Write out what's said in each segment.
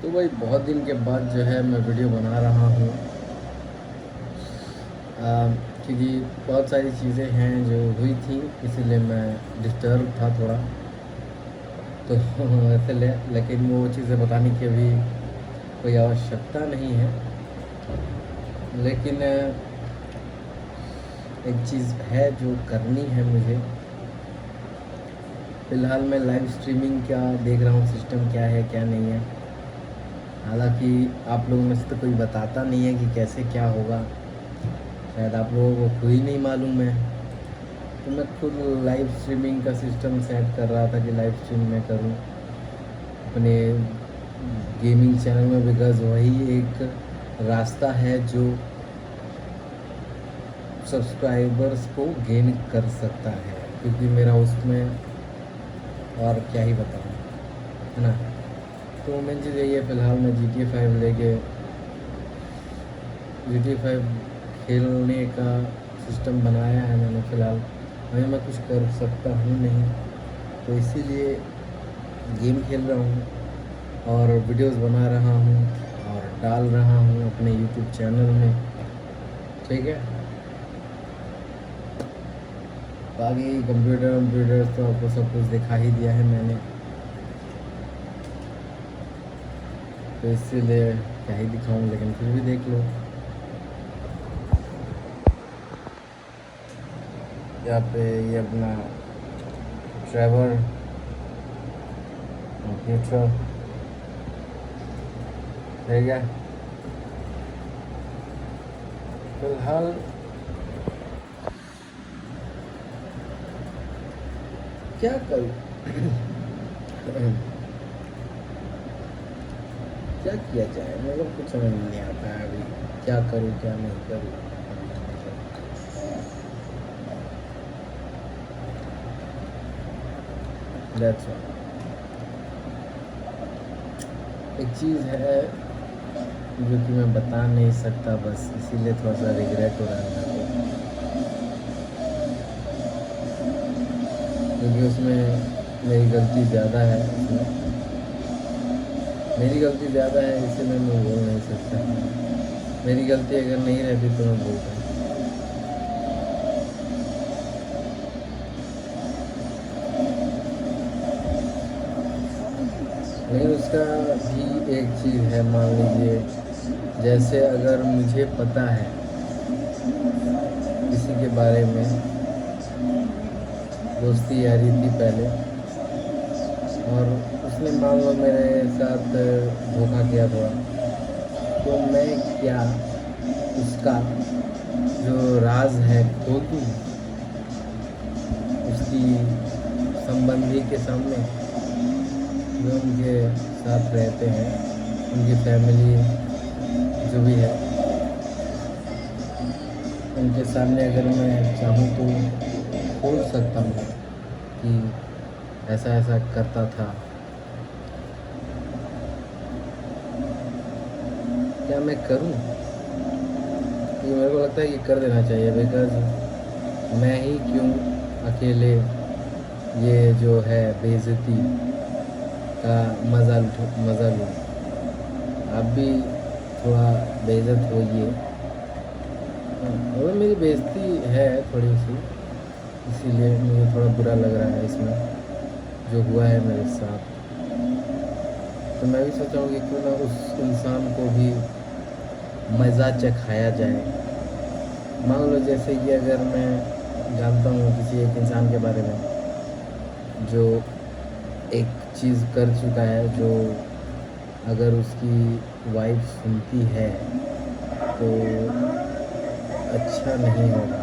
तो भाई बहुत दिन के बाद जो है मैं वीडियो बना रहा हूँ, क्योंकि बहुत सारी चीज़ें हैं जो हुई थी, इसीलिए मैं डिस्टर्ब था थोड़ा। तो लेकिन वो चीज़ें बताने की अभी कोई आवश्यकता नहीं है। लेकिन एक चीज़ है जो करनी है मुझे। फ़िलहाल मैं लाइव स्ट्रीमिंग क्या देख रहा हूँ, सिस्टम क्या है क्या नहीं है। हालांकि आप लोगों में से तो कोई बताता नहीं है कि कैसे क्या होगा, शायद आप लोगों को खुद ही नहीं मालूम है। तो मैं खुद लाइव स्ट्रीमिंग का सिस्टम सेट कर रहा था कि लाइव स्ट्रीम मैं करूं अपने गेमिंग चैनल में, बिकॉज़ वही एक रास्ता है जो सब्सक्राइबर्स को गेन कर सकता है। क्योंकि मेरा उसमें और क्या ही बताऊं, है ना। तो मेन चीज़ यही है, फ़िलहाल मैं GTA 5 लेके GTA 5 खेलने का सिस्टम बनाया है मैंने। फ़िलहाल अभी मैं कुछ कर सकता हूँ नहीं, तो इसीलिए गेम खेल रहा हूँ और वीडियोस बना रहा हूँ और डाल रहा हूँ अपने यूट्यूब चैनल में। ठीक है, बाकी कंप्यूटर तो आपको सब कुछ दिखा ही दिया है मैंने, तो इसीलिए क्या ही दिखाऊँ, लेकिन फिर भी देख लो। यहाँ पे ये अपना ट्रैवर कंप्यूटर है क्या। फिलहाल क्या करूँ क्या किया जाए, मतलब कुछ समझ में नहीं आता है अभी, क्या करूँ क्या नहीं करूँ। That's all. एक चीज़ है जो कि मैं बता नहीं सकता, बस इसीलिए थोड़ा सा रिग्रेट हो रहा है मेरे को, क्योंकि उसमें मेरी गलती ज़्यादा है। उसमें मेरी गलती ज़्यादा है, इसीलिए मैं बोल नहीं सकता। मेरी गलती अगर नहीं रहती तो मैं बोलता। लेकिन उसका भी एक चीज़ है, मान लीजिए जैसे अगर मुझे पता है किसी के बारे में, दोस्ती यारी थी पहले, और उसने मान लो मेरे साथ धोखा किया थोड़ा, तो मैं क्या उसका जो राज है खोल दूँ उसकी संबंधी के सामने, जो उनके साथ रहते हैं, उनकी फैमिली जो भी है, उनके सामने अगर मैं चाहूँ तो खोल सकता हूँ कि ऐसा ऐसा करता था। क्या मैं करूँ? ये मेरे को लगता है कि कर देना चाहिए, बिकॉज़ मैं ही क्यों अकेले ये जो है बेइज़्ज़ती का मज़ा लूँ। आप भी थोड़ा बेइज़्ज़त होइए। और मेरी बेइज़्ज़ती है थोड़ी सी, इसीलिए मुझे थोड़ा बुरा लग रहा है इसमें जो हुआ है मेरे साथ। तो मैं भी सोचा हूँ कि क्यों ना उस इंसान को भी मज़ा चखाया जाए। मान लो जैसे कि अगर मैं जानता हूँ किसी एक इंसान के बारे में जो एक चीज़ कर चुका है, जो अगर उसकी वाइफ सुनती है तो अच्छा नहीं होगा,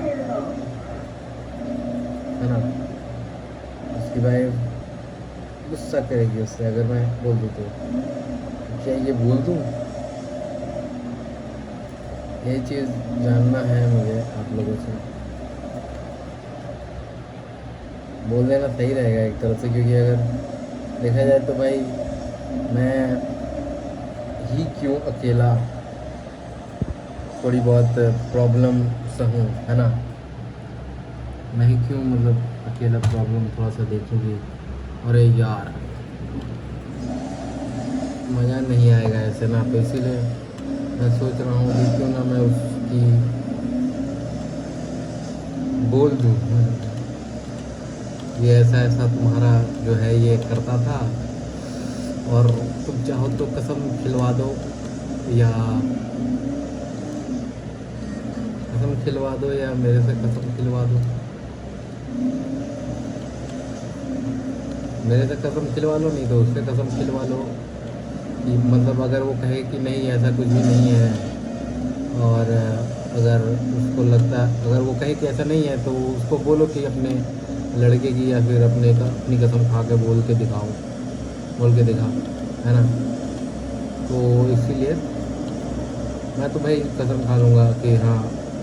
है ना। उसकी वाइफ गुस्सा करेगी उससे अगर मैं बोल दूँ तो क्या ये बोल दूँ। ये चीज़ जानना है मुझे आप लोगों से, बोल देना सही रहेगा एक तरफ से, क्योंकि अगर देखा जाए तो भाई मैं ही क्यों अकेला थोड़ी बहुत प्रॉब्लम सहूँ, है ना। मैं ही क्यों मतलब अकेला प्रॉब्लम थोड़ा सा देखूँगी। अरे यार, मज़ा नहीं आएगा ऐसे ना, तो इसीलिए मैं सोच रहा हूँ कि क्यों ना मैं उसकी बोल दूँ ये ऐसा ऐसा तुम्हारा जो है ये करता था, और तुम चाहो तो कसम खिलवा दो, या कसम खिलवा दो या मेरे से कसम खिलवा दो, मेरे से कसम खिलवा लो, नहीं तो उससे कसम खिलवा लो कि मतलब अगर वो कहे कि नहीं ऐसा कुछ भी नहीं है, और अगर उसको लगता, अगर वो कहे कि ऐसा नहीं है, तो उसको बोलो कि अपने लड़के की या फिर अपनी कसम खा के बोल के दिखाओ, बोल के दिखा, है ना। तो इसीलिए मैं तो भाई कसम खा लूँगा कि हाँ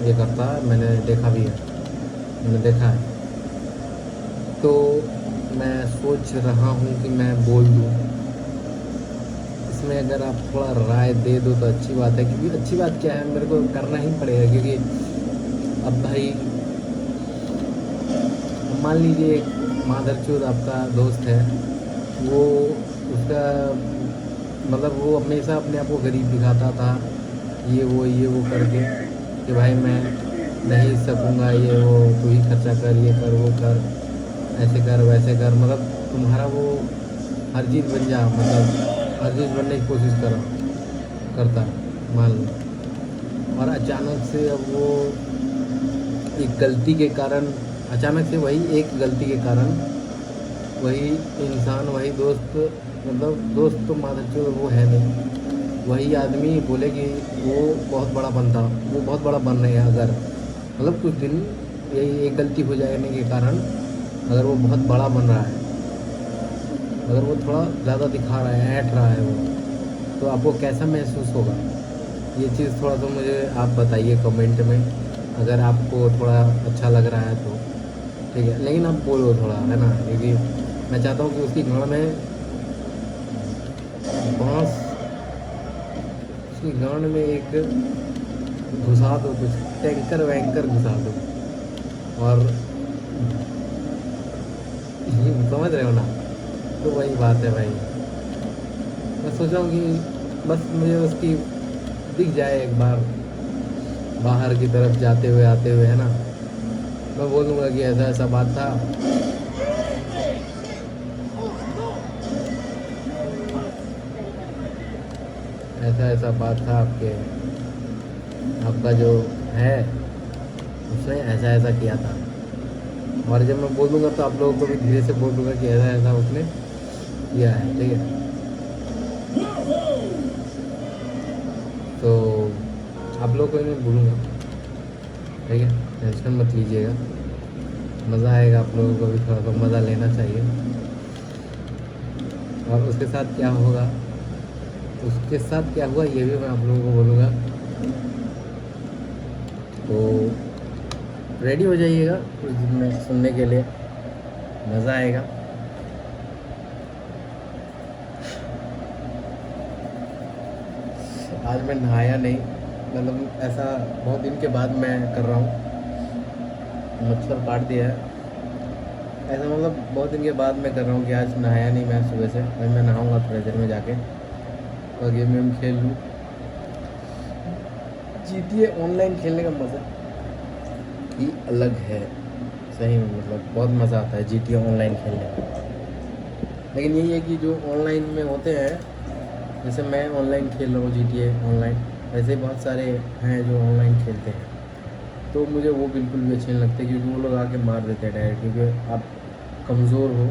ये करता है, मैंने देखा भी है, मैंने देखा है। तो मैं सोच रहा हूँ कि मैं बोल दूँ इसमें, अगर आप थोड़ा राय दे दो तो अच्छी बात है, क्योंकि अच्छी बात क्या है, मेरे को करना ही पड़ेगा, क्योंकि अब भाई मान लीजिए एक मादरचोद आपका दोस्त है, वो उसका मतलब वो हमेशा अपने आप को गरीब दिखाता था, ये वो करके कि भाई मैं नहीं सकूँगा, ये वो तू ही खर्चा कर, ये कर वो कर, ऐसे कर वैसे कर, मतलब तुम्हारा वो हर चीज़ बन जा, मतलब हर चीज़ बनने की कोशिश करता, मान लो। और अचानक से अब वो एक गलती के कारण, अचानक से वही एक गलती के कारण वही इंसान, वही दोस्त, मतलब दोस्त तो मादरचोद वो है नहीं, वही आदमी बोले कि वो बहुत बड़ा बनता, वो बहुत बड़ा बन रहे हैं, अगर मतलब कुछ दिन यही एक गलती हो जाने के कारण अगर वो बहुत बड़ा बन रहा है, अगर वो थोड़ा ज़्यादा दिखा रहा है, ऐंठ रहा है वो, तो आपको कैसा महसूस होगा, ये चीज़ थोड़ा सा मुझे आप बताइए कमेंट में, अगर आपको थोड़ा अच्छा लग रहा है तो ठीक है, लेकिन आप बोलो थोड़ा, है ना, क्योंकि मैं चाहता हूँ कि उसकी गाँड में बाँस, उसकी गाँड में एक घुसा दो, कुछ टैंकर वैंकर घुसा दो, और समझ रहे हो ना, तो वही बात है भाई। मैं सोच रहा हूँ कि बस मुझे उसकी दिख जाए एक बार बाहर की तरफ जाते हुए आते हुए, है ना, मैं बोलूँगा कि ऐसा ऐसा बात था, ऐसा ऐसा बात था आपका जो है उसने ऐसा ऐसा किया था। और जब मैं बोलूँगा तो आप लोगों को भी धीरे से बोल दूँगा कि ऐसा ऐसा उसने किया है, ठीक है। तो आप लोगों को मैं बोलूँगा, ठीक है, टेंशन मत लीजिएगा, मज़ा आएगा, आप लोगों को भी थोड़ा सा मज़ा लेना चाहिए। और उसके साथ क्या होगा, उसके साथ क्या हुआ ये भी मैं आप लोगों को बोलूँगा। तो रेडी हो जाइएगा कुछ दिन में सुनने के लिए, मज़ा आएगा। आज मैं नहाया नहीं, मतलब ऐसा बहुत दिन के बाद मैं कर रहा हूँ, मच्छर काट दिया है, ऐसा मतलब बहुत दिन के बाद मैं कर रहा हूँ कि आज नहाया नहीं मैं सुबह से, भाई मैं नहाऊँगा थोड़ी देर में जाके, और गेम वेम खेल लूँ। GTA ऑनलाइन खेलने का मज़ा ही अलग है, सही में, मतलब बहुत मज़ा आता है GTA ऑनलाइन खेलने में। लेकिन यही है कि जो ऑनलाइन में होते हैं, जैसे मैं ऑनलाइन खेल रहा हूँ GTA ऑनलाइन, ऐसे बहुत सारे हैं जो ऑनलाइन खेलते हैं, तो मुझे वो बिल्कुल भी अच्छे नहीं लगते, क्योंकि वो लोग आके मार देते हैं डायरेक्ट, क्योंकि आप कमज़ोर हो,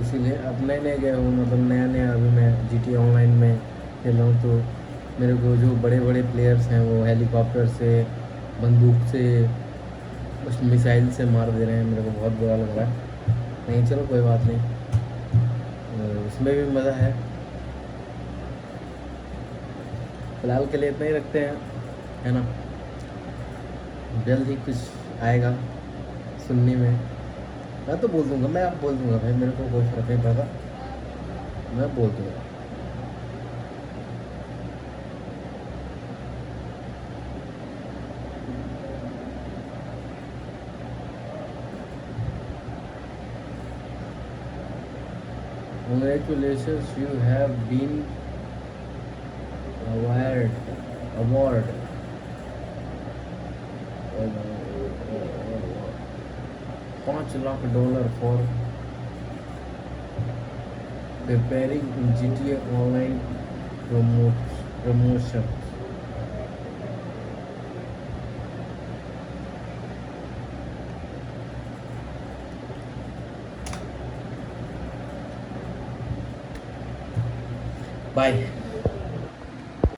इसीलिए अब नए नए गए हो, मतलब नया नया अभी मैं GTA ऑनलाइन में खेल रहा हूँ, तो मेरे को जो बड़े बड़े प्लेयर्स हैं वो हेलीकॉप्टर से, बंदूक से, कुछ मिसाइल से मार दे रहे हैं, मेरे को बहुत बुरा लग रहा है। नहीं चलो कोई बात नहीं, उसमें भी मज़ा फ़िलहाल के लिए इतना ही रखते हैं, है ना, जल्द ही कुछ आएगा सुनने में, मैं तो बोल दूँगा, मैं आप बोल दूँगा भाई, मेरे को कोई फ़र्क नहीं पड़ता, मैं बोल दूँगा। Congratulations, you have been award. 5 lakh dollar for preparing in GTA Online promotion. Bye.